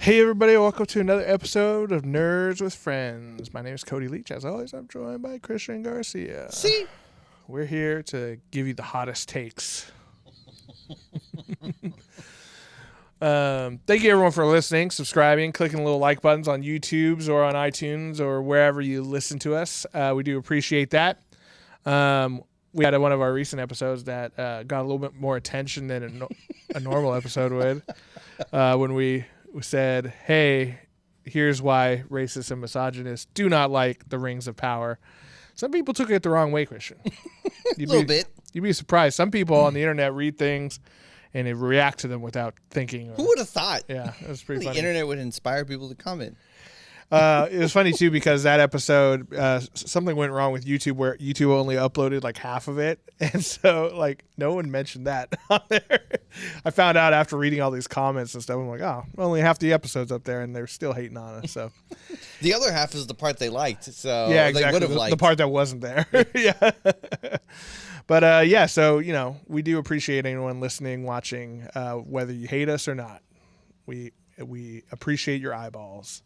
Hey everybody, welcome to another episode of Nerds with Friends. My name is Cody Leach. As always, I'm joined by Christian Garcia. See? We're here to give you the hottest takes. Thank you everyone for listening, subscribing, clicking the little like buttons on YouTube's or on iTunes or wherever you listen to us. We do appreciate that. We had one of our recent episodes that got a little bit more attention than a normal episode would when we said, hey, here's why racists and misogynists do not like the Rings of Power. Some people took it the wrong way, Christian. A little bit. You'd be surprised. Some people on the internet read things and they react to them without thinking. Who would have thought? Yeah, it was pretty the funny. The internet would inspire people to comment. It was funny, too, because that episode, something went wrong with YouTube where YouTube only uploaded like half of it. And so, like, no one mentioned that on there. I found out after reading all these comments and stuff. I'm like, oh, only half the episode's up there and they're still hating on us. So the other half is the part they liked. So yeah, exactly. They would have liked the part that wasn't there. Yeah. But yeah, so, you know, we do appreciate anyone listening, watching, whether you hate us or not. We appreciate your eyeballs.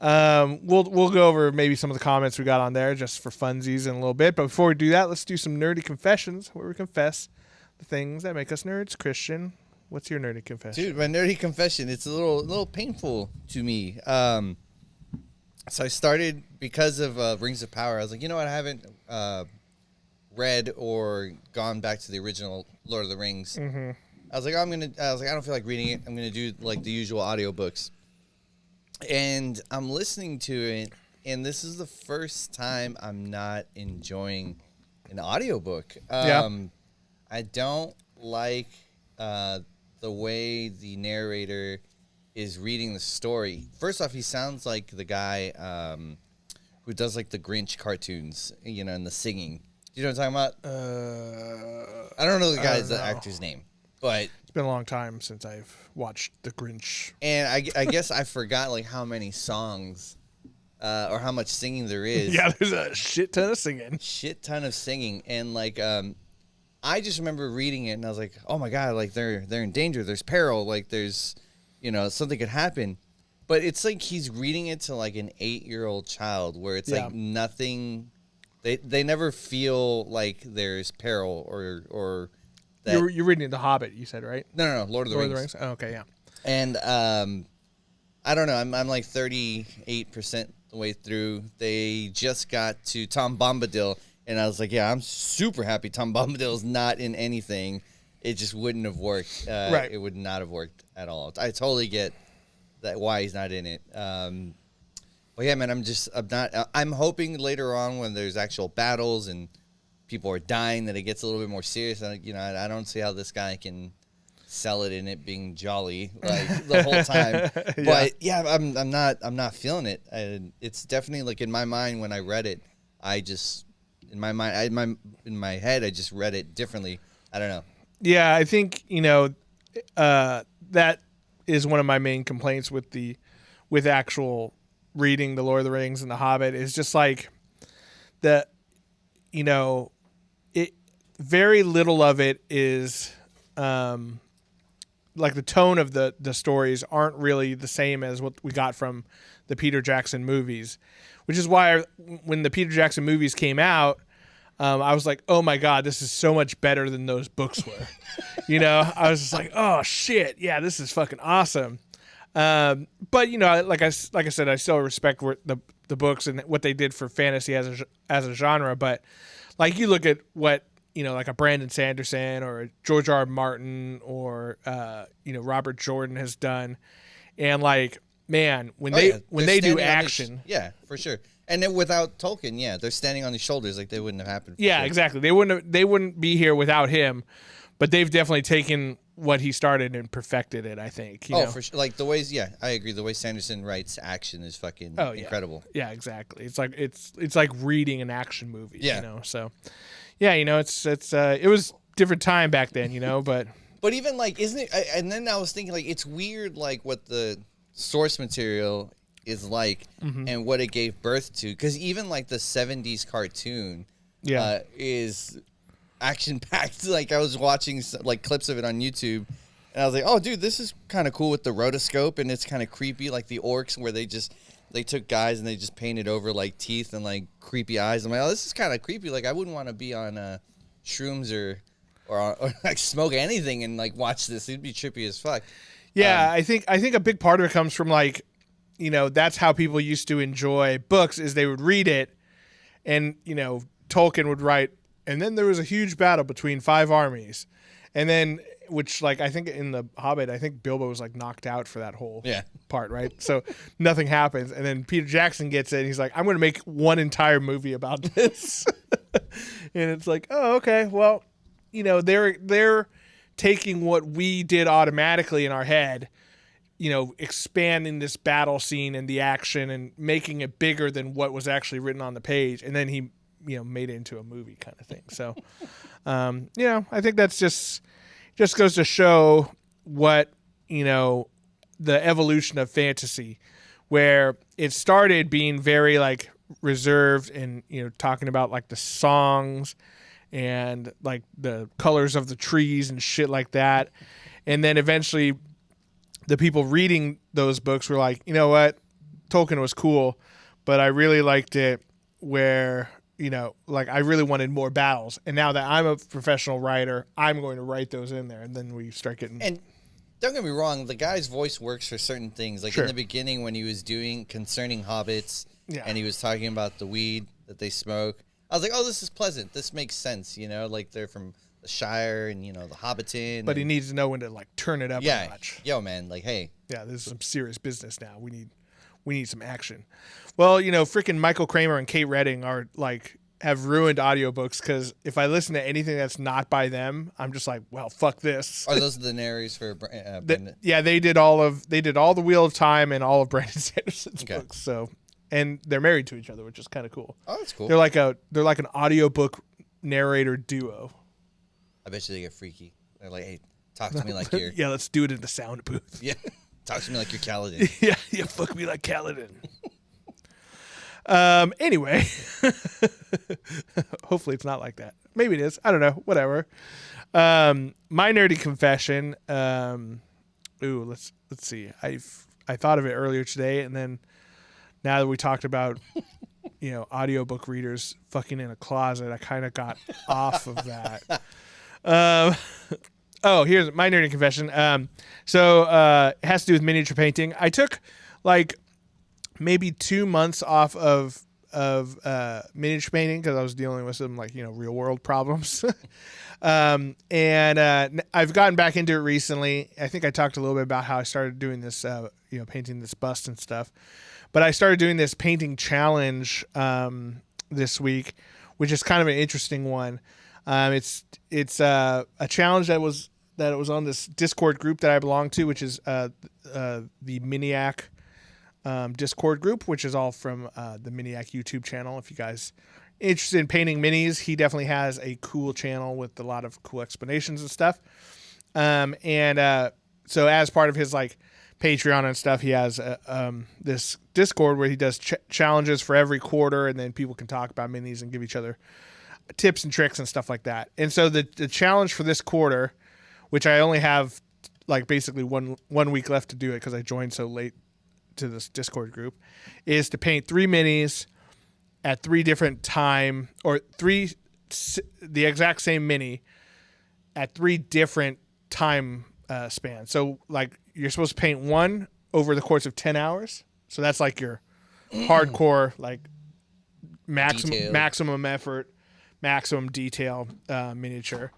We'll go over maybe some of the comments we got on there just for funsies in a little bit. But before we do that, let's do some nerdy confessions where we confess the things that make us nerds. Christian, what's your nerdy confession? Dude, my nerdy confession, it's a little painful to me. So I started because of Rings of Power. I was like, you know what? I haven't read or gone back to the original Lord of the Rings. Mm-hmm. I was like, I don't feel like reading it. I'm gonna do like the usual audiobooks. And I'm listening to it, and this is the first time I'm not enjoying an audiobook. I don't like the way the narrator is reading the story. First off, he sounds like the guy who does like the Grinch cartoons, you know, and the singing. You know what I'm talking about? I don't know the actor's name, but It's been a long time since I've watched The Grinch. And I guess I forgot like how many songs or how much singing there is. Yeah, there's a shit ton of singing. And like I just remember reading it and I was like, oh my God, like they're in danger. There's peril. Like there's, you know, something could happen. But it's like he's reading it to like an 8-year-old child where it's like nothing. They never feel like there's peril or that. You're reading The Hobbit, you said, right? No, Lord of the Rings. Oh, okay, yeah. And I don't know. I'm like 38% the way through. They just got to Tom Bombadil, and I was like, yeah, I'm super happy Tom Bombadil is not in anything. It just wouldn't have worked. Right. It would not have worked at all. I totally get that why he's not in it. Well, yeah, man, I'm hoping later on when there's actual battles and people are dying that it gets a little bit more serious. You know, I don't see how this guy can sell it in it being jolly like the whole time. Yeah. But yeah, I'm not feeling it. It's definitely like in my mind when I read it, in my head I just read it differently. I don't know. Yeah, I think, you know, that is one of my main complaints with actual reading the Lord of the Rings and the Hobbit is just like you know, very little of it is like the tone of the stories aren't really the same as what we got from the Peter Jackson movies, which is why when the Peter Jackson movies came out, I was like, oh my God, this is so much better than those books were. You know, I was just like, oh shit, yeah, this is fucking awesome. But you know, like I said, I still respect the books and what they did for fantasy as a genre. But like you look at what, you know, like a Brandon Sanderson or a George R. R. Martin or you know, Robert Jordan has done, and like, man, when they do action, yeah, for sure. And then without Tolkien, yeah, they're standing on his shoulders like they wouldn't have happened. Yeah, exactly. They wouldn't be here without him. But they've definitely taken what he started and perfected it, I think. You know? For sure. Like the ways, yeah, I agree. The way Sanderson writes action is fucking incredible. Yeah, exactly. It's like reading an action movie. Yeah. You know, so yeah, you know, it was different time back then, you know, but even like, isn't it? And then I was thinking like, it's weird, like what the source material is like and what it gave birth to, because even like the 70s cartoon, is action packed. Like I was watching like clips of it on YouTube, And I was like, oh, dude, this is kind of cool with the rotoscope, and it's kind of creepy, like the orcs where they took guys and they just painted over like teeth and like creepy eyes. I'm like, oh, this is kind of creepy. Like I wouldn't want to be on shrooms or like smoke anything and like watch this. It'd be trippy as fuck. Yeah, I think a big part of it comes from like, you know, that's how people used to enjoy books is they would read it, and you know, Tolkien would write, and then there was a huge battle between 5 armies, and then which like I think in the Hobbit, I think Bilbo was like knocked out for that whole part, right? So nothing happens, and then Peter Jackson gets it, and he's like, I'm going to make one entire movie about this, and it's like, oh, okay, well, you know, they're taking what we did automatically in our head, you know, expanding this battle scene and the action and making it bigger than what was actually written on the page. And then he, you know, made it into a movie kind of thing. So, you know, I think that's just goes to show what, you know, the evolution of fantasy, where it started being very like reserved and, you know, talking about like the songs and like the colors of the trees and shit like that. And then eventually the people reading those books were like, you know what, Tolkien was cool, but I really liked it where, you know, like I really wanted more battles. And now that I'm a professional writer, I'm going to write those in there. And then we start getting... And don't get me wrong, the guy's voice works for certain things. Like Sure. in the beginning when he was doing concerning hobbits and he was talking about the weed that they smoke, I was like, oh, this is pleasant. This makes sense, you know, like they're from the Shire and, you know, the Hobbiton. But he needs to know when to like turn it up a notch. Yo, man, like, hey. Yeah, this is some serious business now. We need some action. Well, you know, freaking Michael Kramer and Kate Redding are like have ruined audiobooks because if I listen to anything that's not by them, I'm just like, well, fuck this. Are those the narrators for Brandon? Yeah, they did all the Wheel of Time and all of Brandon Sanderson's books. So, and they're married to each other, which is kind of cool. Oh, that's cool. They're like an audiobook narrator duo. I bet you they get freaky. They're like, hey, talk to me like you're... Yeah, let's do it in the sound booth. Yeah, talk to me like you're Kaladin. yeah, fuck me like Kaladin. Anyway, hopefully it's not like that. Maybe it is. I don't know. Whatever. My nerdy confession. Let's see. I thought of it earlier today, and then now that we talked about, you know, audiobook readers fucking in a closet, I kind of got off of that. Here's my nerdy confession. It has to do with miniature painting. I took like maybe 2 months off of miniature painting because I was dealing with some like, you know, real world problems. And I've gotten back into it recently. I think I talked a little bit about how I started doing this, you know, painting this bust and stuff. But I started doing this painting challenge this week, which is kind of an interesting one. It's a challenge that was on this Discord group that I belong to, which is the Miniac Discord group, which is all from the Miniac YouTube channel. If you guys are interested in painting minis, he definitely has a cool channel with a lot of cool explanations and stuff. So as part of his like Patreon and stuff, he has this Discord where he does challenges for every quarter, and then people can talk about minis and give each other tips and tricks and stuff like that. And so the challenge for this quarter, which I only have like basically one week left to do it because I joined so late to this Discord group, is to paint 3 minis at 3 different time, or the exact same mini at 3 different time spans. So like you're supposed to paint one over the course of 10 hours. So that's like your hardcore, like maximum effort, maximum detail miniature.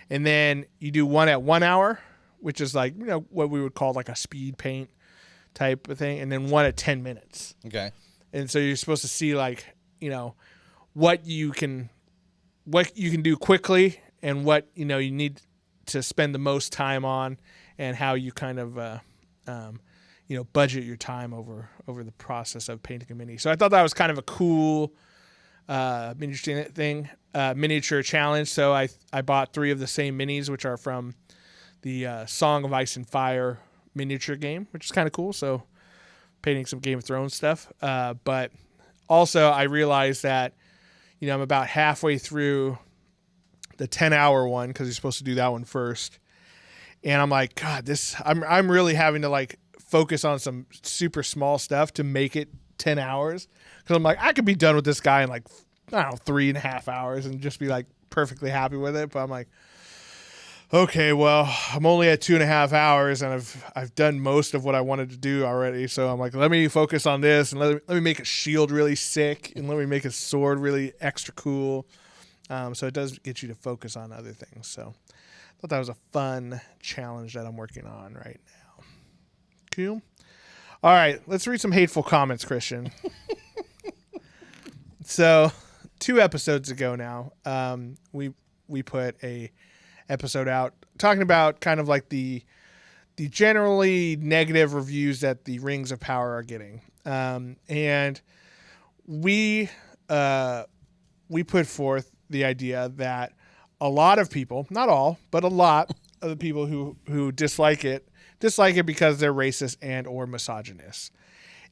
And then you do one at 1 hour, which is like, you know, what we would call like a speed paint type of thing. And then one at 10 minutes. Okay. And so you're supposed to see like, you know, what you can do quickly and what, you know, you need to spend the most time on, and how you kind of, you know, budget your time over the process of painting a mini. So I thought that was kind of a cool miniature challenge. So I bought 3 of the same minis, which are from the Song of Ice and Fire miniature game, which is kind of cool. So painting some Game of Thrones stuff. But also I realized that, you know, I'm about halfway through the 10-hour one, because you're supposed to do that one first. And I'm like, God, I'm really having to like focus on some super small stuff to make it 10 hours. Because I'm like, I could be done with this guy in like, I don't know, 3.5 hours and just be like perfectly happy with it. But I'm like, okay, well, I'm only at 2.5 hours and I've done most of what I wanted to do already. So I'm like, let me focus on this and let me make a shield really sick and let me make a sword really extra cool. So it does get you to focus on other things. So I thought that was a fun challenge that I'm working on right now. Cool. All right, let's read some hateful comments, Christian. So 2 episodes ago now, we put a episode out talking about kind of like the generally negative reviews that the Rings of Power are getting. And we put forth the idea that a lot of people, not all, but a lot of the people who dislike it because they're racist and or misogynist.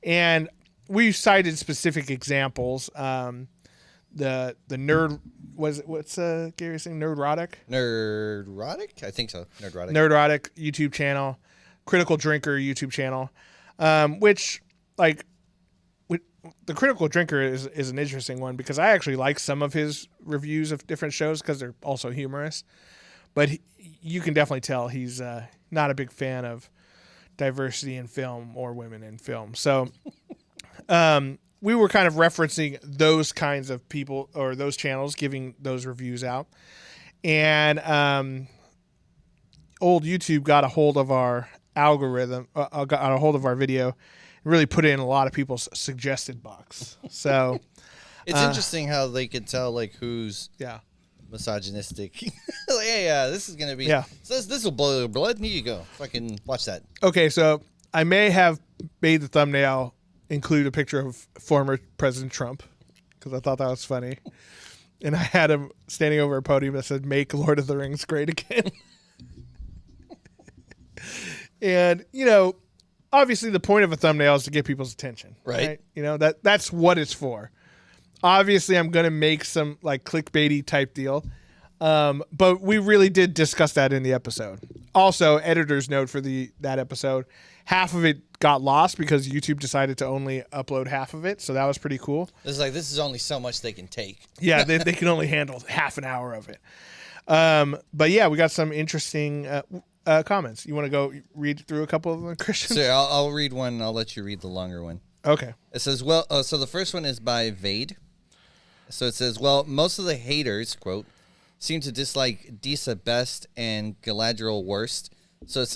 And we cited specific examples. The nerd, what's Gary's saying? Nerdrotic? Nerdrotic? I think so. Nerdrotic YouTube channel, Critical Drinker YouTube channel, which like the Critical Drinker is an interesting one because I actually like some of his reviews of different shows because they're also humorous. But you can definitely tell he's not a big fan of diversity in film or women in film. So we were kind of referencing those kinds of people or those channels giving those reviews out. And old YouTube got a hold of our algorithm, got a hold of our video, and really put it in a lot of people's suggested box. So it's interesting how they could tell like who's misogynistic. Like, hey, this is gonna be so this will blow your blood. Here you go. Fucking watch that. Okay, so I may have made the thumbnail include a picture of former President Trump because I thought that was funny, and I had him standing over a podium that said "Make Lord of the Rings great again." And obviously the point of a thumbnail is to get people's attention, right? That's what it's for. Obviously, I'm going to make some like clickbaity type deal. But we really did discuss that in the episode. Also, editor's note for that episode, half of it got lost because YouTube decided to only upload half of it. So that was pretty cool. It's like, this is only so much they can take. Yeah, they can only handle half an hour of it. But yeah, we got some interesting comments. You want to go read through a couple of them, Christian? So I'll read one and I'll let you read the longer one. Okay. It says, so the first one is by Vade. So it says, most of the haters, quote, seem to dislike Disa best and Galadriel worst. So I'm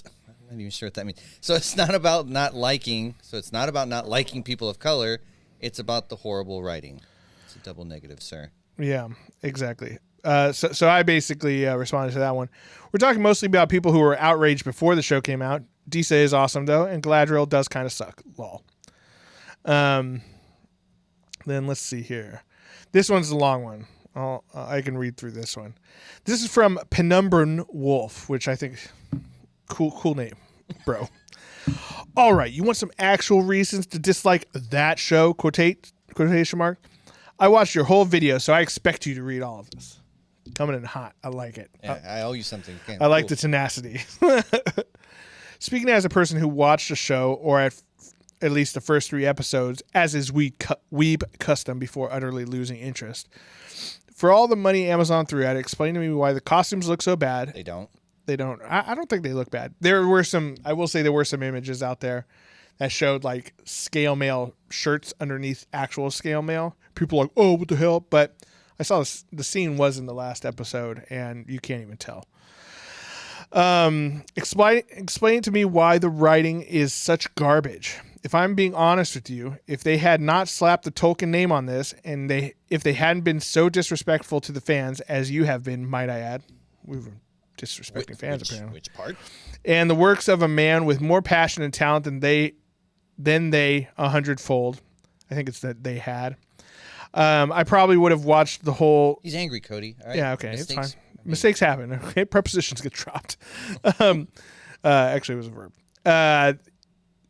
not even sure what that means. So it's not about not liking people of color. It's about the horrible writing. It's a double negative, sir. Yeah, exactly. So I basically responded to that one. We're talking mostly about people who were outraged before the show came out. Disa is awesome though, and Galadriel does kind of suck. Lol. Then let's see here. This one's the long one. I can read through this one. This is from Penumbran Wolf, which I think cool name, bro. All right, you want some actual reasons to dislike that show? Quotation mark. I watched your whole video, so I expect you to read all of this. Coming in hot. I like it. Yeah, I owe you something. I like the tenacity. Speaking as a person who watched the show, or at least the first 3 episodes, as is weeb custom before utterly losing interest. For all the money Amazon threw at it, explain to me why the costumes look so bad. They don't. I don't think they look bad. There were some images out there that showed like scale mail shirts underneath actual scale mail. People are like, oh, what the hell? But I saw the scene was in the last episode, and you can't even tell. Explain to me why the writing is such garbage. If I'm being honest with you, if they had not slapped the Tolkien name on this, and if they hadn't been so disrespectful to the fans, as you have been, might I add, we were disrespecting fans apparently. Which part? And the works of a man with more passion and talent than they 100-fold. I think it's that they had. I probably would have watched the whole. He's angry, Cody. All right? Yeah, okay, it's fine. Mistakes happen. Okay, prepositions get dropped. Actually, it was a verb.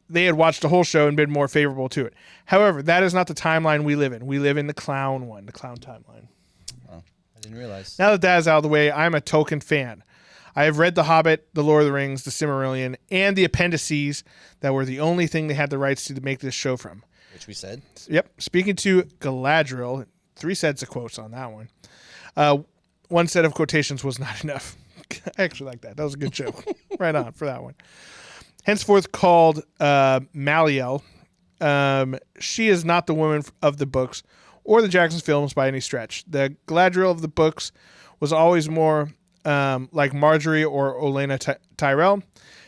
They had watched the whole show and been more favorable to it. However, that is not the timeline we live in. We live in the clown one, the clown timeline. Oh, I didn't realize. Now that is out of the way, I'm a Tolkien fan. I have read The Hobbit, The Lord of the Rings, The Silmarillion, and the appendices that were the only thing they had the rights to make this show from. Which we said. Yep. Speaking to Galadriel, 3 sets of quotes on that one. 1 set of quotations was not enough. I actually like that. That was a good joke. Right on for that one. Henceforth called Maliel. She is not the woman of the books or the Jackson films by any stretch. The Galadriel of the books was always more like Marjorie or Olenna Tyrell.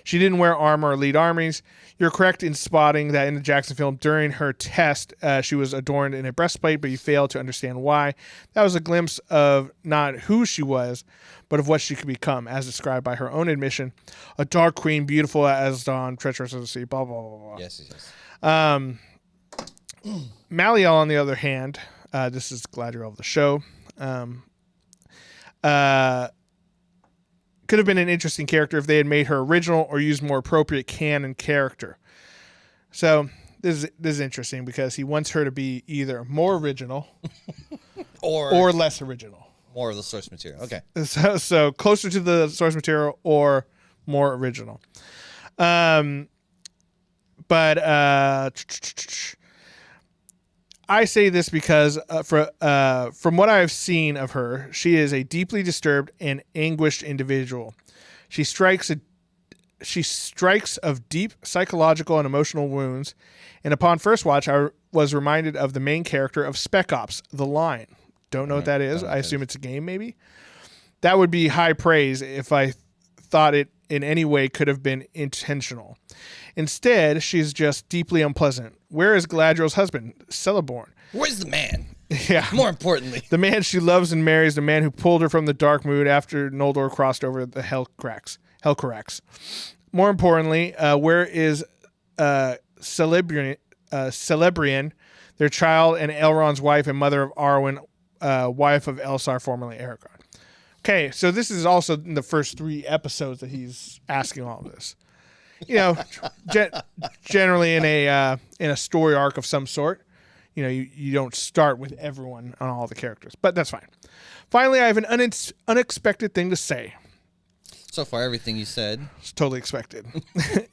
She didn't wear armor or lead armies. You're correct in spotting that in the Jackson film during her test, she was adorned in a breastplate, but you fail to understand why. That was a glimpse of not who she was, but of what she could become, as described by her own admission. A dark queen, beautiful as dawn, treacherous as the sea, blah, blah, blah, blah. Yes. Maliel, on the other hand, this is Galadriel of the show, could have been an interesting character if they had made her original or used more appropriate canon character. So this is interesting because he wants her to be either more original or less original. More of the source material. Okay. So closer to the source material or more original. But I say this because from what I have seen of her, she is a deeply disturbed and anguished individual. She strikes of deep psychological and emotional wounds, and upon first watch, I was reminded of the main character of Spec Ops, The Line. Don't know what that is. I assume it's a game, maybe. That would be high praise if I thought it in any way could have been intentional. Instead, she's just deeply unpleasant. Where is Galadriel's husband, Celeborn? Where's the man? Yeah. More importantly. The man she loves and marries, the man who pulled her from the dark mood after Noldor crossed over the Helcarax. More importantly, where is Celebrian, their child, and Elrond's wife and mother of Arwen, wife of Elsar, formerly Aragorn? Okay, so this is also in the first 3 episodes that he's asking all of this. You know, generally in a story arc of some sort, you know, you don't start with everyone on all the characters, but that's fine. Finally, I have an unexpected thing to say. So far, everything you said. It's totally expected.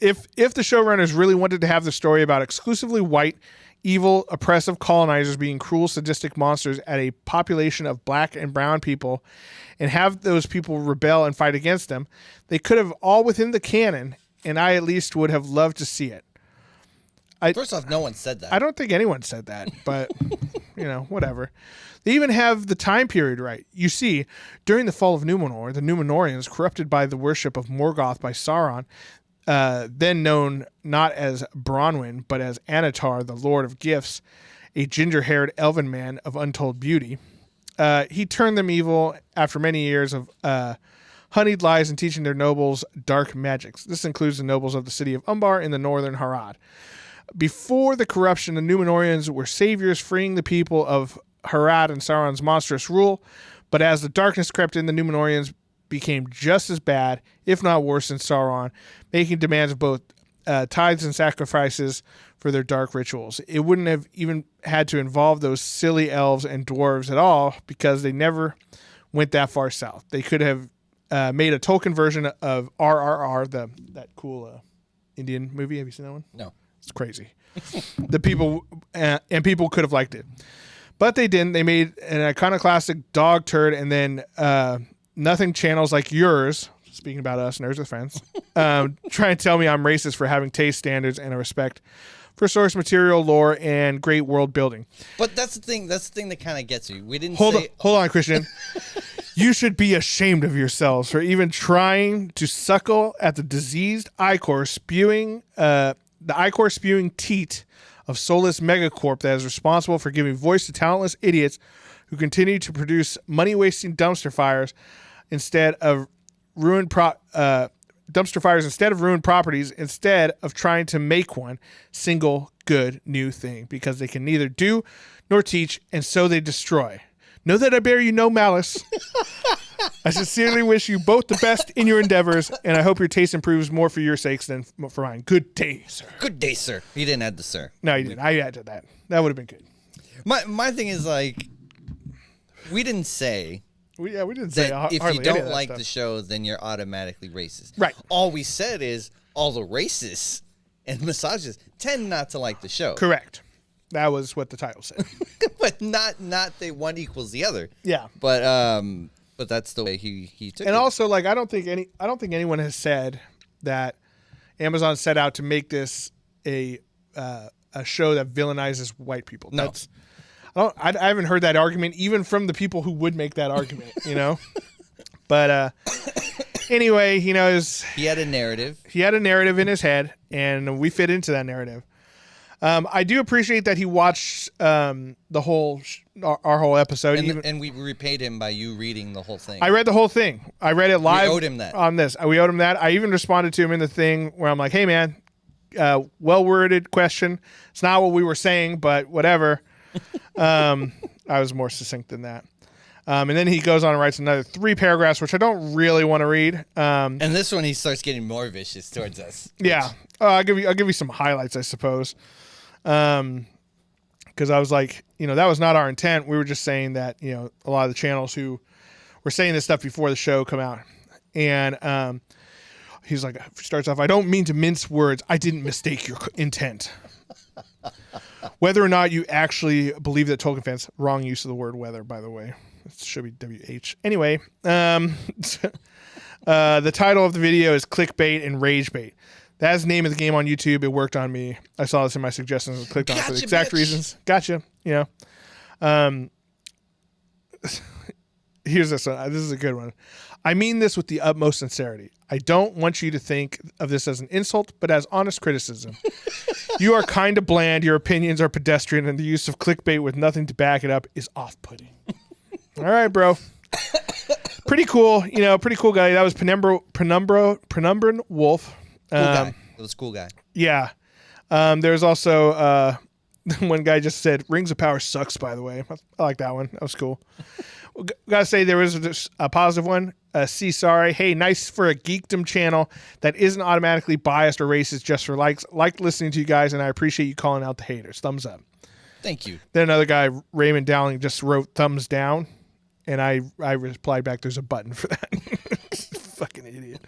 If the showrunners really wanted to have the story about exclusively white, evil, oppressive colonizers being cruel, sadistic monsters at a population of black and brown people and have those people rebel and fight against them, they could have all within the canon, and I at least would have loved to see it. First off, no one said that. I don't think anyone said that, but, you know, whatever. They even have the time period right. You see, during the fall of Numenor, the Númenóreans, corrupted by the worship of Morgoth by Sauron, then known not as Bronwyn, but as Anatar, the Lord of Gifts, a ginger-haired elven man of untold beauty. He turned them evil after many years of honeyed lies and teaching their nobles dark magics. This includes the nobles of the city of Umbar in the northern Harad. Before the corruption, the Númenóreans were saviors, freeing the people of Harad and Sauron's monstrous rule. But as the darkness crept in, the Númenóreans became just as bad, if not worse, than Sauron, making demands of both tithes and sacrifices for their dark rituals. It wouldn't have even had to involve those silly elves and dwarves at all, because they never went that far south. They could have made a Tolkien version of RRR, that cool Indian movie. Have you seen that one? No. It's crazy. People could have liked it, but they didn't. They made an iconoclastic dog turd, and then nothing channels like yours. Speaking about us, Nerds with Friends, try and tell me I'm racist for having taste standards and a respect for source material, lore, and great world building. But that's the thing. That's the thing that kind of gets you. We didn't hold on, Christian. You should be ashamed of yourselves for even trying to suckle at the diseased ichor spewing teat of soulless megacorp that is responsible for giving voice to talentless idiots who continue to produce money-wasting dumpster fires instead of ruined properties, instead of trying to make one single good new thing, because they can neither do nor teach, and so they destroy. Know that I bear you no malice. I sincerely wish you both the best in your endeavors, and I hope your taste improves more for your sakes than for mine. Good day, sir. Good day, sir. You didn't add the sir. No, you didn't. I added that. That would have been good. My thing is, like, we didn't say We didn't say that if hardly you any of don't that like stuff. the show, then you're automatically racist. Right. All we said is all the racists and misogynists tend not to like the show. Correct. That was what the title said. But not that one equals the other. Yeah. But that's the way he took it. And also, like, I don't think anyone has said that Amazon set out to make this a show that villainizes white people. No. I haven't heard that argument even from the people who would make that argument, you know. But anyway, you know, he had a narrative. He had a narrative in his head, and we fit into that narrative. I do appreciate that he watched the whole our whole episode, and we repaid him by you reading the whole thing. I read the whole thing. I read it live. We owed him that. On this. We owed him that. I even responded to him in the thing where I'm like, "Hey, man, well-worded question. It's not what we were saying, but whatever." I was more succinct than that. And then he goes on and writes another 3 paragraphs, which I don't really want to read. And this one, he starts getting more vicious towards us. Yeah, I'll give you some highlights, I suppose. Because I was like, you know, that was not our intent. We were just saying that, you know, a lot of the channels who were saying this stuff before the show come out, and he's like, starts off, I don't mean to mince words. I didn't mistake your intent. Whether or not you actually believe that Tolkien fans, wrong use of the word whether, by the way. It should be WH. Anyway, the title of the video is Clickbait and Rage Bait. That's the name of the game on YouTube. It worked on me. I saw this in my suggestions and clicked on it for the exact reasons. Gotcha. You know. Here's this one. This is a good one. I mean this with the utmost sincerity. I don't want you to think of this as an insult, but as honest criticism. You are kind of bland, your opinions are pedestrian, and the use of clickbait with nothing to back it up is off-putting. All right, bro. Pretty cool. You know, pretty cool guy. That was Penumbran Wolf. Cool guy. It was a cool guy. Yeah. There's also one guy just said, Rings of Power sucks, by the way. I like that one. That was cool. Gotta say, there was a positive one. Sorry. Hey, nice for a geekdom channel that isn't automatically biased or racist just for likes. Like listening to you guys, and I appreciate you calling out the haters. Thumbs up. Thank you. Then another guy, Raymond Dowling, just wrote thumbs down, and I replied back, there's a button for that. Fucking idiot.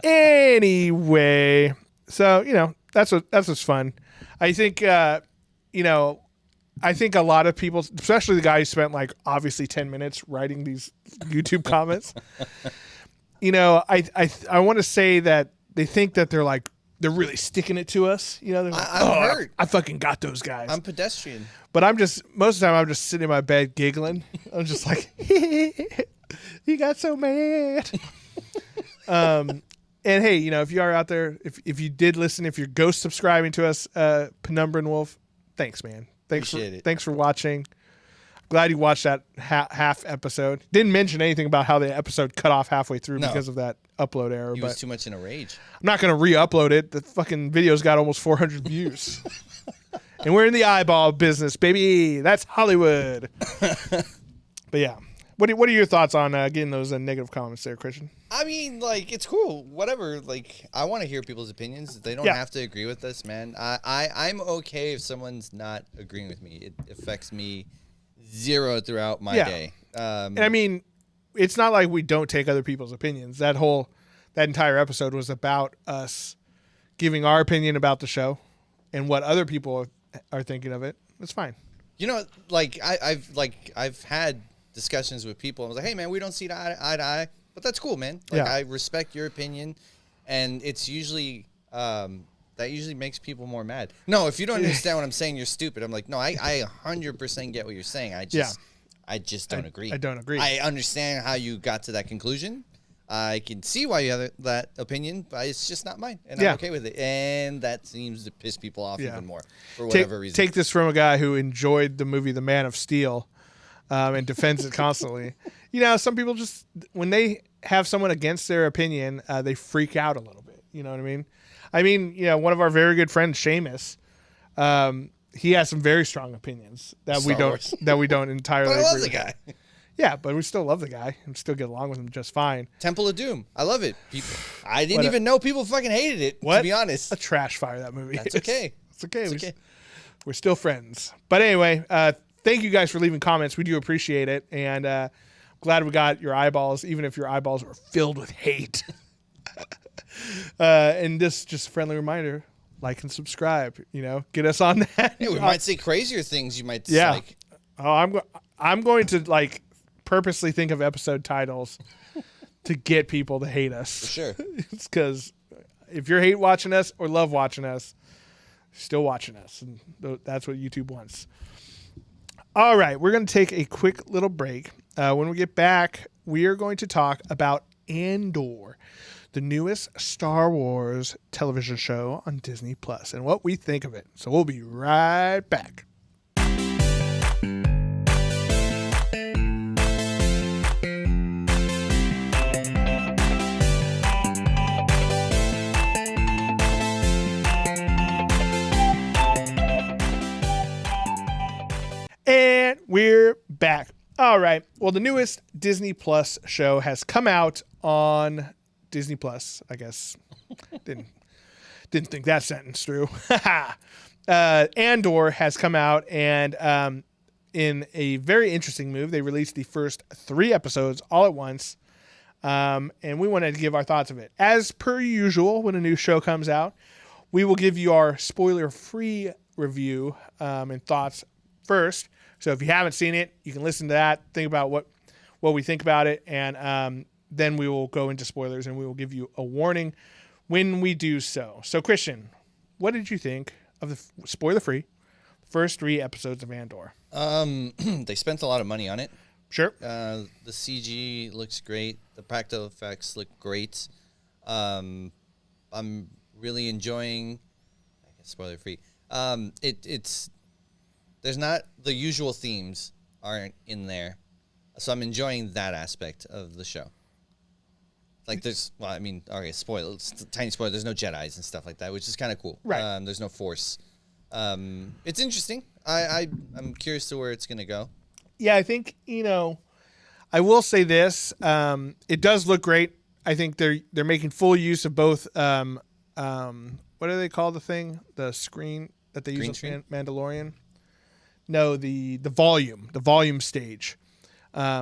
Anyway, so, you know, that's what's fun. I think, you know, I think a lot of people, especially the guy who spent like obviously 10 minutes writing these YouTube comments, you know, I want to say that they think that they're really sticking it to us. You know, they're like, I'm hurt. I fucking got those guys. I'm pedestrian. But most of the time I'm just sitting in my bed giggling. I'm just like, he got so mad. And hey, you know, if you are out there, if you did listen, if you're ghost subscribing to us, Penumbran Wolf, thanks, man. Thanks for watching. Glad you watched that half episode. Didn't mention anything about how the episode cut off halfway through because of that upload error. He was too much in a rage. I'm not going to re-upload it. The fucking video's got almost 400 views. And we're in the eyeball business, baby. That's Hollywood. But yeah. What are your thoughts on getting those negative comments there, Christian? I mean, like, it's cool. Whatever. Like, I want to hear people's opinions. They don't have to agree with us, man. I'm okay if someone's not agreeing with me. It affects me zero throughout my day. And I mean, it's not like we don't take other people's opinions. That entire episode was about us giving our opinion about the show and what other people are thinking of it. It's fine. You know, like I've had discussions with people. I was like, hey, man, we don't see eye to eye, but that's cool, man. Like, I respect your opinion, and it's usually that usually makes people more mad. No, if you don't understand what I'm saying, you're stupid. I'm like, no, I 100% get what you're saying. I just don't agree. I don't agree. I understand how you got to that conclusion. I can see why you have that opinion, but it's just not mine, and I'm okay with it. And that seems to piss people off even more for whatever reason. Take this from a guy who enjoyed the movie The Man of Steel. And defends it constantly. You know, some people just, when they have someone against their opinion, they freak out a little bit. You know what I mean? I mean, you know, one of our very good friends, Seamus, he has some very strong opinions that we don't entirely but I love agree the guy. Yeah, but we still love the guy and still get along with him just fine. Temple of Doom. I love it. I didn't even know people fucking hated it, to be honest. A trash fire, that movie. That's okay. It's okay. We're still friends. But anyway, thank you guys for leaving comments. We do appreciate it. And glad we got your eyeballs, even if your eyeballs are filled with hate. And this just a friendly reminder, like and subscribe, get us on that. Yeah, we might say crazier things you might dislike. Oh, I'm going to like purposely think of episode titles to get people to hate us. For sure. It's because if you're hate watching us or love watching us, you're still watching us. And that's what YouTube wants. All right. We're going to take a quick little break. When we get back, we are going to talk about Andor, the newest Star Wars television show on Disney Plus, and what we think of it. So we'll be right back. And we're back. All right. Well, the newest Disney Plus show has come out on Disney Plus, I guess. Didn't think that sentence through. Andor has come out, and in a very interesting move, they released the first 3 episodes all at once, and we wanted to give our thoughts of it. As per usual, when a new show comes out, we will give you our spoiler-free review and thoughts first. So if you haven't seen it, you can listen to that, think about what we think about it, and then we will go into spoilers, and we will give you a warning when we do so. So, Christian, what did you think of the spoiler-free first 3 episodes of Andor? They spent a lot of money on it. Sure. The CG looks great. The practical effects look great. I'm really enjoying. I guess spoiler-free. It's there's not the usual themes aren't in there, so I'm enjoying that aspect of the show. Like spoiler, it's a tiny spoiler. There's no Jedis and stuff like that, which is kind of cool. Right. There's no Force. It's interesting. I'm curious to where it's gonna go. Yeah, I think I will say this. It does look great. I think they're making full use of both. What do they call the thing? The screen that they use on Mandalorian. No, the volume stage,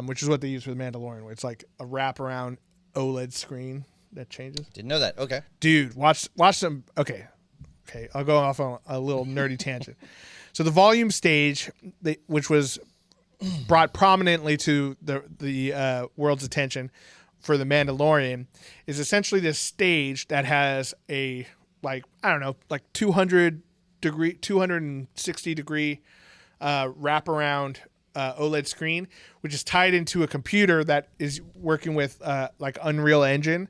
which is what they use for the Mandalorian, where it's like a wraparound OLED screen that changes. Didn't know that. Okay. Dude, watch some. Okay, I'll go off on a little nerdy tangent. So the volume stage, which was brought prominently to the world's attention for the Mandalorian, is essentially this stage that has a 260 degree wraparound OLED screen, which is tied into a computer that is working with Unreal Engine.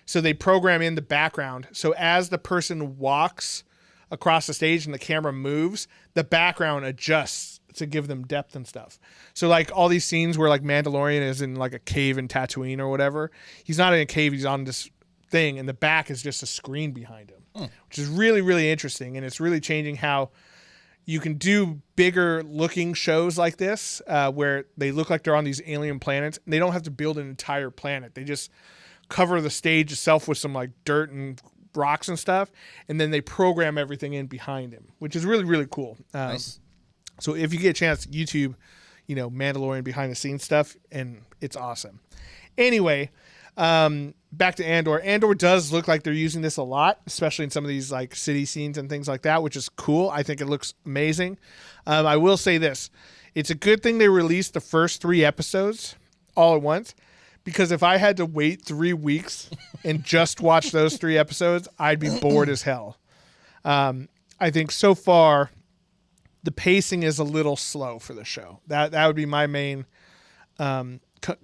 So they program in the background. So as the person walks across the stage and the camera moves, the background adjusts to give them depth and stuff. So like all these scenes where like Mandalorian is in like a cave in Tatooine or whatever, he's not in a cave, he's on this thing, and the back is just a screen behind him, which is really, really interesting. And it's really changing how you can do bigger looking shows like this, where they look like they're on these alien planets, and they don't have to build an entire planet. They just cover the stage itself with some like dirt and rocks and stuff, and then they program everything in behind him, which is really, really cool. Nice. So if you get a chance, YouTube, Mandalorian behind the scenes stuff, and it's awesome. Anyway, back to Andor. Andor does look like they're using this a lot, especially in some of these like city scenes and things like that, which is cool. I think it looks amazing. I will say this. It's a good thing they released the first 3 episodes all at once, because if I had to wait 3 weeks and just watch those 3 episodes, I'd be bored as hell. I think so far the pacing is a little slow for the show. That would be my main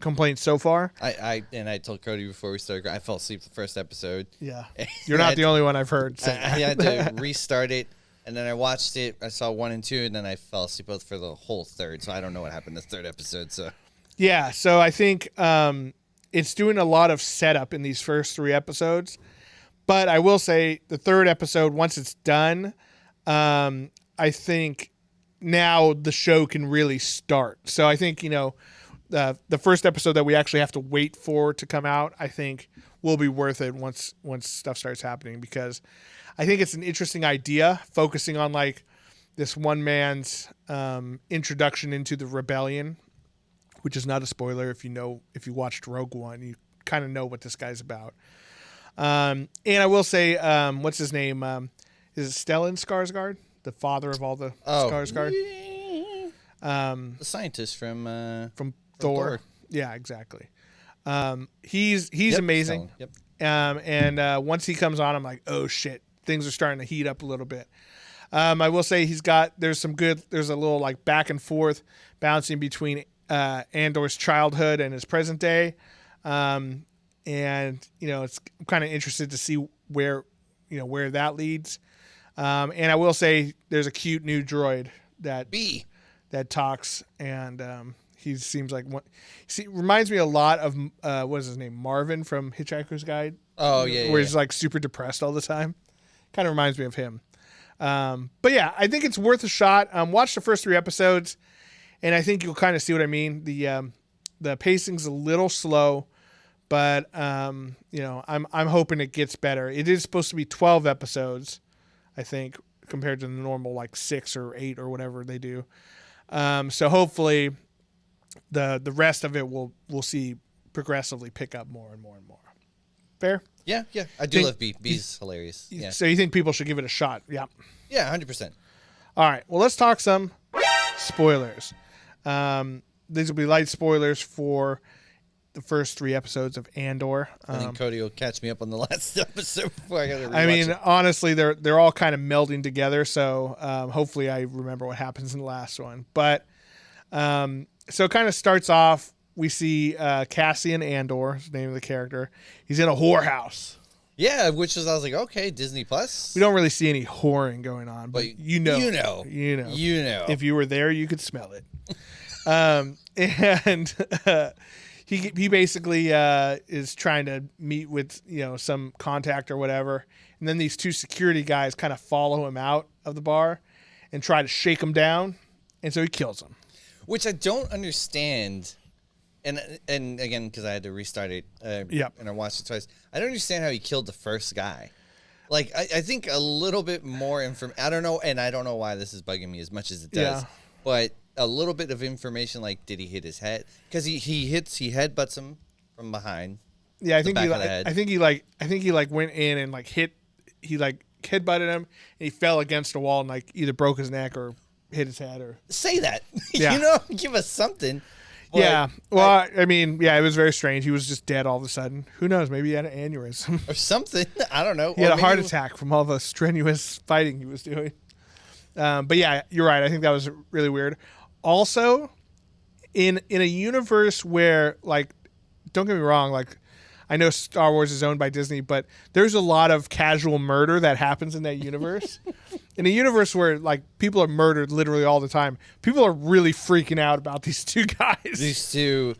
complaint so far. I told Cody before we started, I fell asleep the first episode. Yeah. You're not the only one I've heard say I had to restart it, and then I watched it. I saw 1 and 2, and then I fell asleep both for the whole third. So I don't know what happened the 3rd episode. So yeah, so I think it's doing a lot of setup in these first 3 episodes. But I will say the 3rd episode, once it's done, I think now the show can really start. So I think, the first episode that we actually have to wait for to come out, I think will be worth it once stuff starts happening, because I think it's an interesting idea focusing on like this one man's introduction into the rebellion, which is not a spoiler if you watched Rogue One, you kind of know what this guy's about. And I will say, what's his name? Is it Stellan Skarsgard, the father of all the Skarsgård? The scientist from Thor. Yeah, exactly. He's amazing. Yep. And once he comes on, I'm like, oh shit, things are starting to heat up a little bit. I will say there's a little like back and forth bouncing between Andor's childhood and his present day. And I'm kind of interested to see where that leads. And I will say there's a cute new droid that talks, and he seems like reminds me a lot of what is his name, Marvin from Hitchhiker's Guide. Oh yeah, where he's like super depressed all the time. Kind of reminds me of him. But yeah, I think it's worth a shot. Watch the first 3 episodes, and I think you'll kind of see what I mean. The pacing's a little slow, but I'm hoping it gets better. It is supposed to be 12 episodes, I think, compared to the normal like 6 or 8 or whatever they do. So hopefully the rest of it we'll see progressively pick up more and more and more. Fair? Yeah. I do love B. B's hilarious. Yeah. So you think people should give it a shot? Yeah. Yeah, 100%. All right. Well, let's talk some spoilers. These will be light spoilers for the first 3 episodes of Andor. I think Cody will catch me up on the last episode before I gotta rewatch I mean, it. honestly, they're all kind of melding together. So hopefully I remember what happens in the last one. But so it kind of starts off. We see Cassian Andor, is the name of the character. He's in a whorehouse. Yeah, I was like, okay, Disney Plus. We don't really see any whoring going on, but you know. If you were there, you could smell it. And he basically is trying to meet with some contact or whatever, and then these 2 security guys kind of follow him out of the bar and try to shake him down, and so he kills him. Which I don't understand. And again, because I had to restart it, and I watched it twice. I don't understand how he killed the first guy. Like, I think a little bit more I don't know, and I don't know why this is bugging me as much as it does. Yeah. But a little bit of information, like, did he hit his head? Because he headbutts him from behind. Yeah, I think he went in and like headbutted him, and he fell against a wall and like either broke his neck or hit his head or say that. Yeah. Give us something. Yeah. Well, I mean, it was very strange. He was just dead all of a sudden. Who knows? Maybe he had an aneurysm. Or something. I don't know. He had a heart attack from all the strenuous fighting he was doing. But yeah, you're right. I think that was really weird. Also, in a universe where, like, don't get me wrong, like, I know Star Wars is owned by Disney, but there's a lot of casual murder that happens in that universe. In a universe where like people are murdered literally all the time, people are really freaking out about these 2 guys. These 2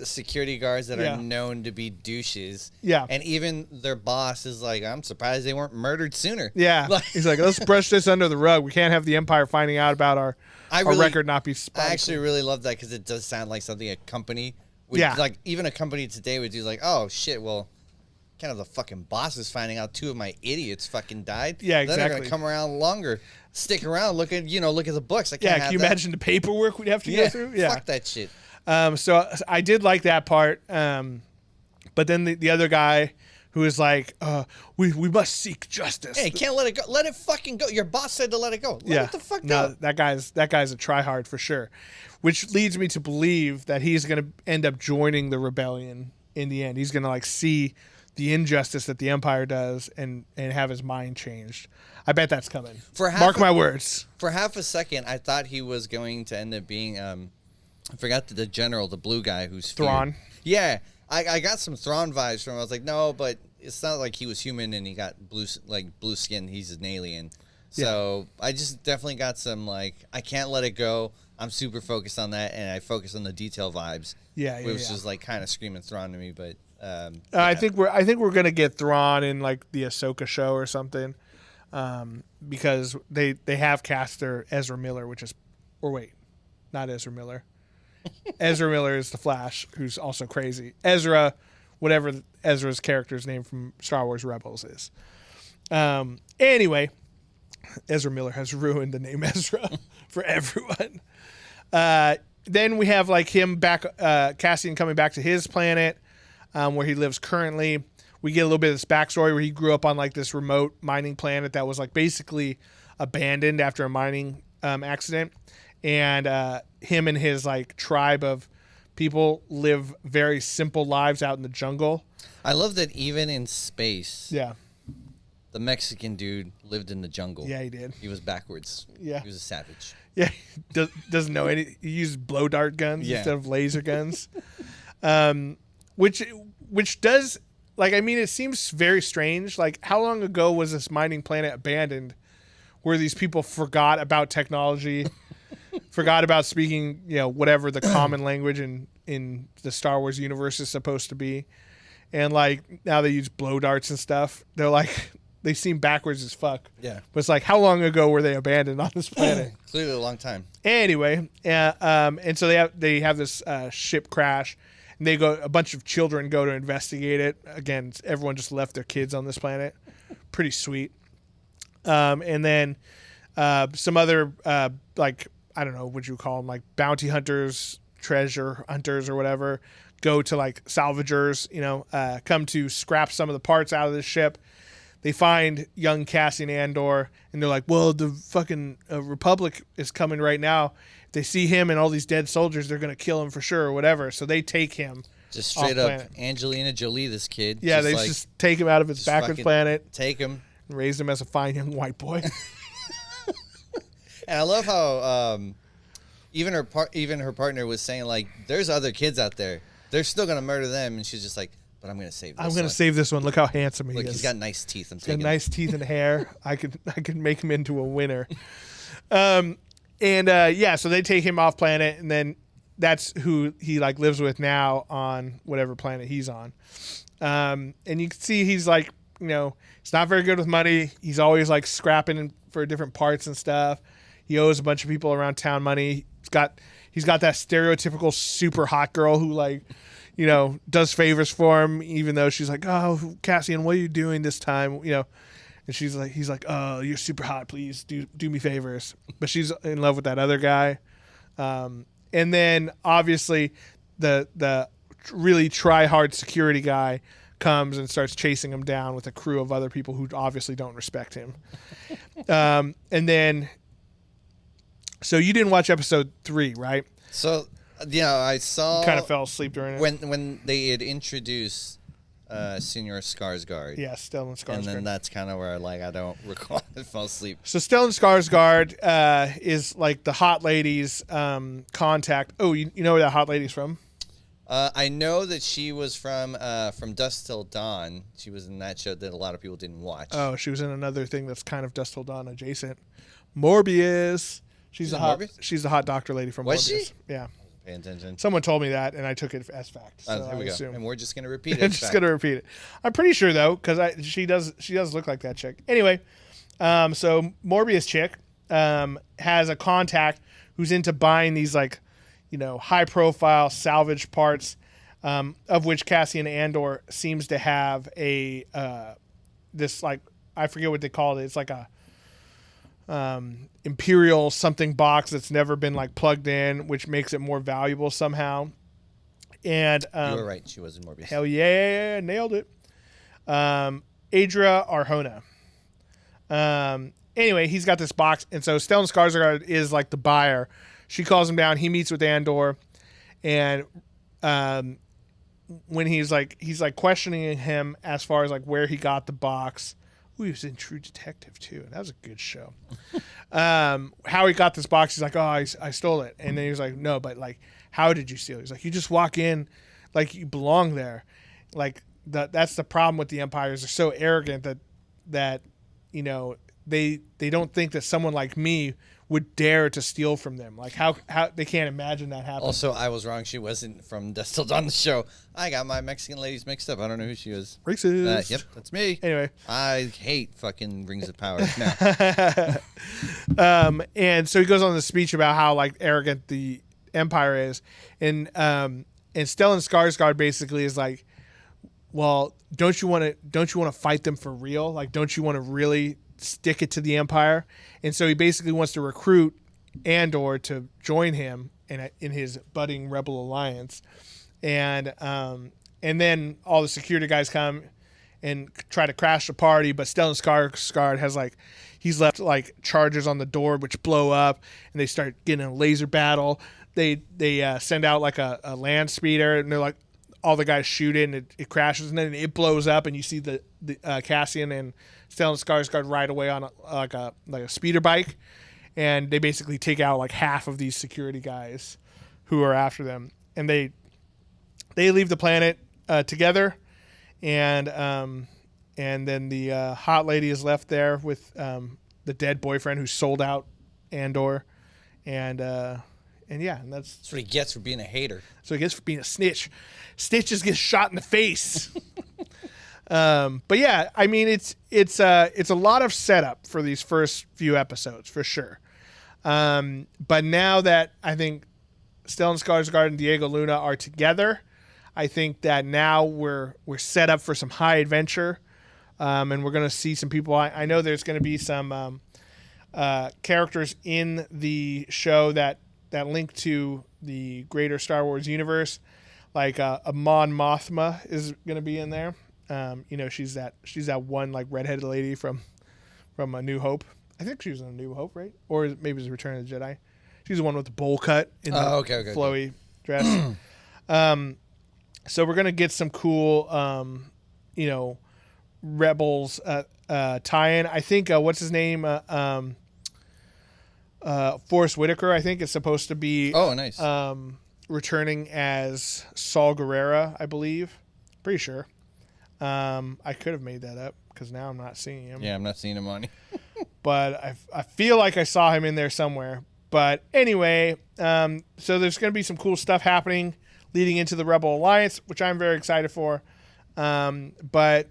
security guards that are known to be douches. Yeah. And even their boss is like, I'm surprised they weren't murdered sooner. Yeah. He's like, let's brush this under the rug. We can't have the Empire finding out about our record not be sponsored. I actually really love that because it does sound like something a company would, like even a company today would do, like, oh shit, well, kind of the fucking boss is finding out 2 of my idiots fucking died. Yeah, exactly. Then they're gonna come around longer, stick around, look at the books. I can't can you imagine the paperwork we'd have to go through? Yeah, fuck that shit. So I did like that part, but then the other guy who is like, we must seek justice. Hey, can't let it go. Let it fucking go. Your boss said to let it go. Let it the fuck go. No, that guy's a tryhard for sure. Which leads me to believe that he's going to end up joining the rebellion in the end. He's going to like see the injustice that the Empire does and have his mind changed. I bet that's coming. Mark my words. For half a second, I thought he was going to end up being, I forgot the general, the blue guy who's Thrawn. Yeah, I got some Thrawn vibes from him. I was like, no, but it's not like he was human and he got blue skin. He's an alien. So I just definitely got some like, I can't let it go. I'm super focused on that, and I focus on the detail vibes. Which is like kind of screaming Thrawn to me, but I think we're gonna get Thrawn in like the Ahsoka show or something, because they have cast their Ezra Miller, not Ezra Miller. Ezra Miller is the Flash, who's also crazy. Ezra, whatever Ezra's character's name from Star Wars Rebels is. Anyway, Ezra Miller has ruined the name Ezra for everyone. then we have like him back, Cassian coming back to his planet, where he lives currently. We get a little bit of this backstory where he grew up on like this remote mining planet that was like basically abandoned after a mining accident, and him and his like tribe of people live very simple lives out in the jungle. I love that even in space, Yeah. the Mexican dude lived in the jungle. Yeah, he did. He was backwards. Yeah. He was a savage. Yeah, doesn't know any. He used blow dart guns Yeah. instead of laser guns, which does, like, I mean, it seems very strange. Like, how long ago was this mining planet abandoned, where these people forgot about technology, forgot about speaking, whatever the common language in the Star Wars universe is supposed to be, and like now they use blow darts and stuff. They're like. They seem backwards as fuck. Yeah. But it's like, how long ago were they abandoned on this planet? Clearly a long time. Anyway, and so they have this ship crash, and a bunch of children go to investigate it. Again, everyone just left their kids on this planet. Pretty sweet. And then some other, like, I don't know, what you call them, like bounty hunters, treasure hunters or whatever, go to like salvagers, come to scrap some of the parts out of the ship. They find young Cassian Andor, and they're like, well, the fucking Republic is coming right now. If they see him and all these dead soldiers, they're going to kill him for sure or whatever. So they take him. Just straight up planet. Angelina Jolie, this kid. Yeah, they just take him out of his backward planet. Take him. And raise him as a fine young white boy. And I love how even her partner was saying, like, there's other kids out there. They're still going to murder them. And she's just like, but I'm going to save this one. I'm going to save this one. Look how handsome he is. He's got nice teeth. He's got nice teeth and hair. I could make him into a winner. So they take him off planet, and then that's who he like lives with now on whatever planet he's on. And you can see he's like, he's not very good with money. He's always like scrapping for different parts and stuff. He owes a bunch of people around town money. He's got that stereotypical super hot girl who like, does favors for him, even though she's like, oh, Cassian, what are you doing this time? And he's like, oh, you're super hot. Please do me favors. But she's in love with that other guy. And then obviously the really try hard security guy comes and starts chasing him down with a crew of other people who obviously don't respect him. And then, so you didn't watch episode 3, right? So, I saw. You kind of fell asleep during it. When they had introduced Senior Skarsgard. Yeah, Stellan Skarsgard. And then that's kind of where I don't recall. I fell asleep. So Stellan Skarsgard is like the hot lady's contact. Oh, you know where that hot lady's from? I know that she was from Dusk Till Dawn. She was in that show that a lot of people didn't watch. Oh, she was in another thing that's kind of Dusk Till Dawn adjacent. Morbius. She's the hot doctor lady from Was Morbius. she? Yeah. Pay attention. Someone told me that, and I took it as fact. So here we go. And we're just gonna repeat it. I'm just gonna repeat it. I'm pretty sure though, because she does look like that chick. Anyway, so Morbius chick has a contact who's into buying these like, high profile salvage parts, of which Cassian Andor seems to have a this like, I forget what they called it. It's like a Imperial something box that's never been like plugged in, which makes it more valuable somehow. And you were right, she was in Morbius. Hell yeah, nailed it. Adria Arjona. Anyway, he's got this box, and so Stellan Skarsgård is like the buyer. She calls him down. He meets with Andor, and when he's like questioning him as far as like where he got the box. Ooh, he was in True Detective too. That was a good show. How he got this box, he's like, oh, I stole it. And then he was like, no, but like, how did you steal it? He's like, you just walk in like you belong there. Like that's the problem with the Empires. They're so arrogant that they don't think that someone like me would dare to steal from them. Like how they can't imagine that happening. Also, I was wrong. She wasn't from Dusk Till Dawn, the show. I got my Mexican ladies mixed up. I don't know who she is. Racist. Yep, that's me. Anyway. I hate fucking Rings of Power. No. And so he goes on the speech about how like arrogant the Empire is. And Stellan Skarsgård basically is like, well, don't you want to fight them for real? Like, don't you want to really stick it to the Empire? And so he basically wants to recruit Andor to join him in his budding rebel alliance, and then all the security guys come and try to crash the party, but Stellan Skarsgard has he's left charges on the door which blow up, and they start getting a laser battle. They send out a land speeder, and they're all the guys shoot it, and it crashes, and then it blows up, and you see the Cassian and Stellan Skarsgard ride away on a speeder bike, and they basically take out half of these security guys who are after them, and they leave the planet together, and then the hot lady is left there with the dead boyfriend who sold out Andor, and that's what he gets for being a hater. So he gets for being a snitch. Snitches get shot in the face. But yeah, I mean it's a lot of setup for these first few episodes for sure. But now that I think Stellan Skarsgård and Diego Luna are together, I think that now we're set up for some high adventure, and we're going to see some people. I know there's going to be some characters in the show that link to the greater Star Wars universe, like Mon Mothma is going to be in there. She's that one redheaded lady from A New Hope. I think she was in A New Hope, right? Or maybe it was Return of the Jedi. She's the one with the bowl cut in the flowy dress. So we're gonna get some cool, Rebels tie-in. I think what's his name? Forrest Whitaker, I think, is supposed to be. Oh, nice. Returning as Saul Guerrera, I believe. Pretty sure. I could have made that up because now I'm not seeing him. Yeah, I'm not seeing him on. But I feel like I saw him in there somewhere. But anyway, so there's going to be some cool stuff happening leading into the Rebel Alliance, which I'm very excited for. But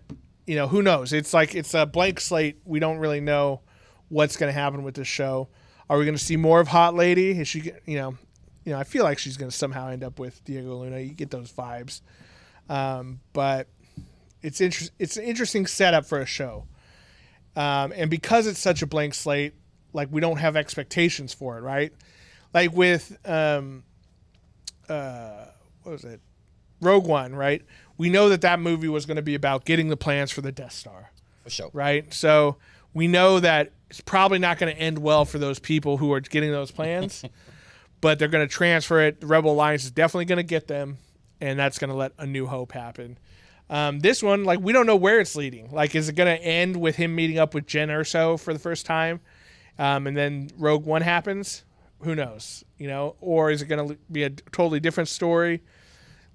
who knows? It's a blank slate. We don't really know what's going to happen with this show. Are we going to see more of Hot Lady? Is she, I feel like she's going to somehow end up with Diego Luna. You get those vibes. But it's an interesting setup for a show. And because it's such a blank slate, we don't have expectations for it, right? Like with what was it? Rogue One, right? We know that movie was going to be about getting the plans for the Death Star. For sure. Right? So we know that it's probably not going to end well for those people who are getting those plans, but they're going to transfer it. The Rebel Alliance is definitely going to get them, and that's going to let A New Hope happen. This one, we don't know where it's leading. Is it going to end with him meeting up with Jen Erso for the first time, and then Rogue One happens? Who knows? Or is it going to be a totally different story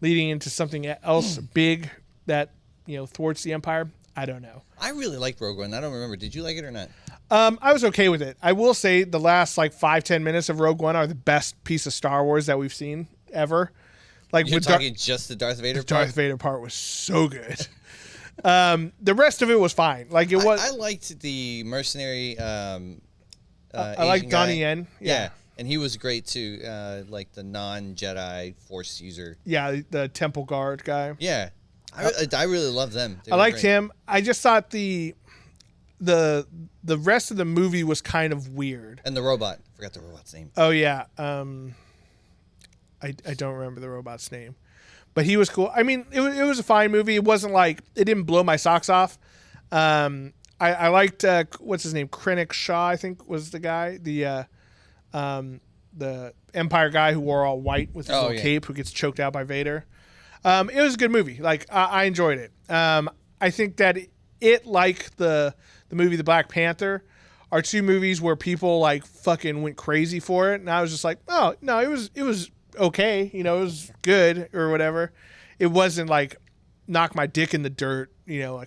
leading into something else big that thwarts the Empire? I don't know. I really liked Rogue One. I don't remember. Did you like it or not? I was okay with it. I will say the last 5-10 minutes of Rogue One are the best piece of Star Wars that we've seen ever. You're talking just the Darth Vader part? The Darth Vader part was so good. The rest of it was fine. I liked the mercenary. I like Donnie Yen. Yeah, and he was great too. The non-Jedi Force user. Yeah, the Temple Guard guy. Yeah, I really loved them. I liked him. I just thought the rest of the movie was kind of weird. And the robot. I forgot the robot's name. Oh yeah. I don't remember the robot's name, but he was cool. I mean, it was a fine movie. It wasn't it didn't blow my socks off. I liked what's his name, Krennic Shaw, I think was the guy, the Empire guy who wore all white with his little cape, who gets choked out by Vader. It was a good movie. I enjoyed it. I think that it the movie The Black Panther are two movies where people fucking went crazy for it, and I was just oh no, it was okay, it was good or whatever. It wasn't knock my dick in the dirt,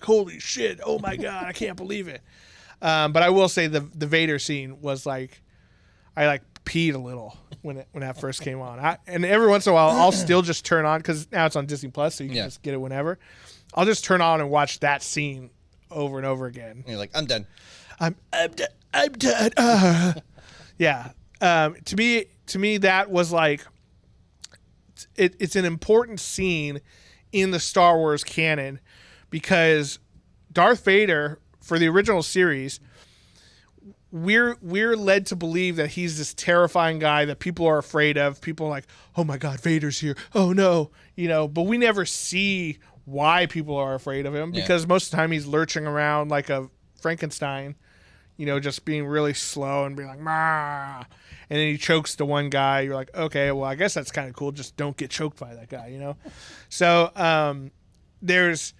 holy shit, oh my god, I can't believe it. But I will say the Vader scene was I peed a little when that first came on. And every once in a while I'll still just turn on, because now it's on Disney Plus, so you can just get it whenever. I'll just turn on and watch that scene over and over again. And you're I'm done. I'm done. Yeah. To me that was it's an important scene in the Star Wars canon, because Darth Vader, for the original series, we're led to believe that he's this terrifying guy that people are afraid of. People are like, oh my God, Vader's here. Oh no, but we never see why people are afraid of him because most of the time he's lurching around like a Frankenstein, just being really slow and being like, "Mah," and then he chokes the one guy. You're like, okay, well, I guess that's kind of cool. Just don't get choked by that guy, So there's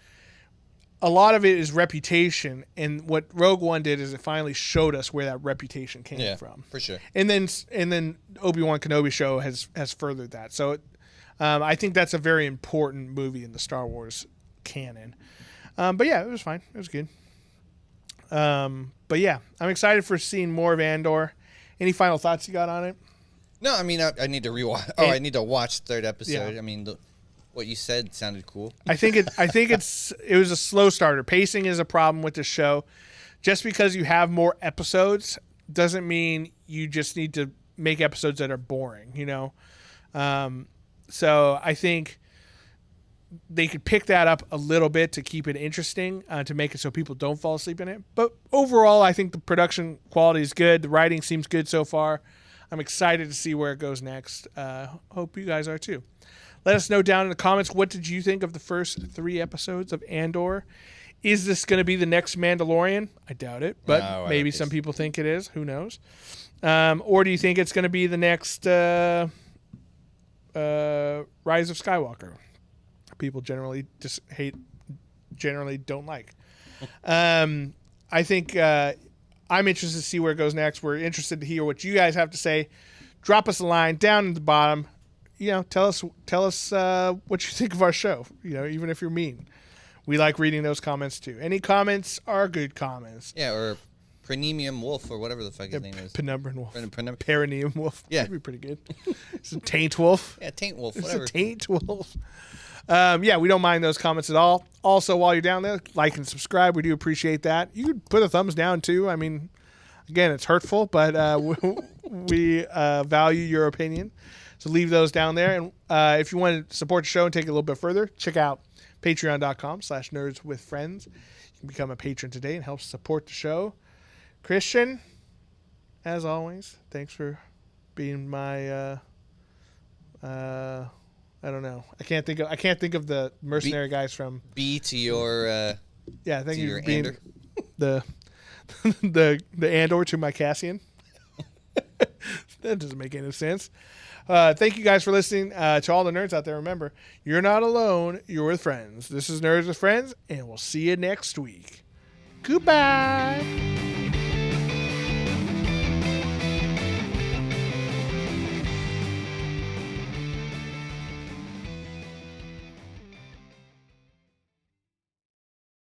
a lot of it is reputation, and what Rogue One did is it finally showed us where that reputation came from. For sure. And then Obi-Wan Kenobi show has furthered that. So I think that's a very important movie in the Star Wars canon. But yeah, it was fine. It was good. But yeah, I'm excited for seeing more of Andor. Any final thoughts you got on it? No, I mean, I need to rewatch. Oh, I need to watch the third episode. Yeah. I mean, what you said sounded cool. I think it was a slow starter. Pacing is a problem with the show. Just because you have more episodes doesn't mean you just need to make episodes that are boring, So I think they could pick that up a little bit to keep it interesting, to make it so people don't fall asleep in it. But overall, I think the production quality is good. The writing seems good so far. I'm excited to see where it goes next. Hope you guys are too. Let us know down in the comments, what did you think of the first 3 episodes of Andor? Is this going to be the next Mandalorian? I doubt it, but No, maybe some people think it is. Who knows? Or do you think it's going to be the next Rise of Skywalker? People generally generally don't like. I think I'm interested to see where it goes next. We're interested to hear what you guys have to say. Drop us a line down at the bottom. Tell us what you think of our show. Even if you're mean, we like reading those comments too. Any comments are good comments. Yeah, or Prenemium Wolf or whatever the fuck his name is. Penumbran Wolf. Penumbran. Perineum Wolf. Yeah. That'd be pretty good. It's a Taint Wolf. Yeah, Taint Wolf. It's Whatever. a Taint Wolf. Yeah, we don't mind those comments at all. Also, while you're down there, like and subscribe. We do appreciate that. You could put a thumbs down too. I mean, again, it's hurtful, but we value your opinion. So leave those down there. And if you want to support the show and take it a little bit further, check out patreon.com/nerdswithfriends. You can become a patron today and help support the show. Christian, as always, thanks for being my I don't know. I can't think of the mercenary guys from B to your thank you your for being Andor. the Andor to my Cassian. That doesn't make any sense. Thank you guys for listening. To all the nerds out there, remember, you're not alone. You're with friends. This is Nerds with Friends, and we'll see you next week. Goodbye.